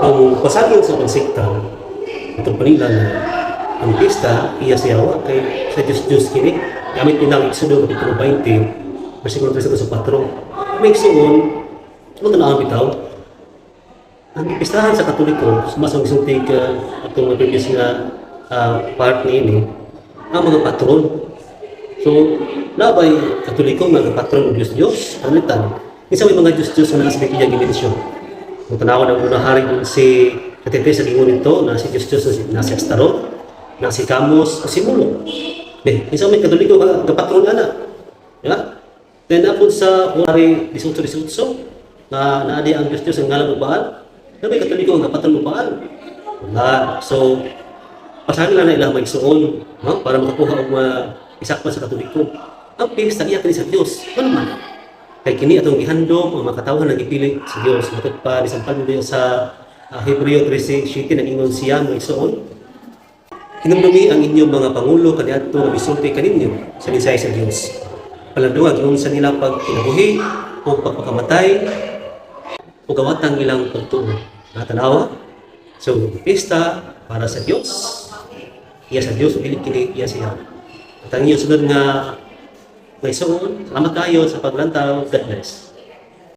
ang pasagin sa konsekta ito panila na ang pista iya siyawa kay sa Diyos kini gamit pinang Exodo kapitulo 20 versikulo 3 sa 4 may igsoon ano na bitaw ang pistahan sa Katoliko sumasang isultig atong previous nga part ni ang mga patron. So labay Katoliko mga patron ng Diyos palitan isa may mga Diyos na nasa bigyan gimensyon. Kung tanawan ang unang hari si Katete sa gingon nito na si Diyos na si Astarot, na si Camus, o si Molo. Isa may Katoliko ka patron na. Yeah? Then apod sa hari 18-18 na naadi ang Diyos ang ngalan ng Baal, na may Katoliko ang patron ng Baal. Wala. So, pasagin na ilang magsuon para makakuha ang isakpan sa Katoliko. Ang pista iya kini sa Diyos. Ano man? Kay kini atong gihandom ang makatawhan nang gipili sa Dios matod pa disampal mo sa Hebreo 13:7 nang ingon siya mo isuon hinumdumi ang inyong mga pangulo kaniadto nga bisulti kaninyo sa mensahe sa Dios paladuwa giun sa nila pagkinabuhi o pagpakamatay o gawatang ilang pagtuo natanawa so pista para sa Dios iya sa Dios dili kini iya siya at ang iyo sunod nga may suon, salamat kayo sa paglantaw. God bless.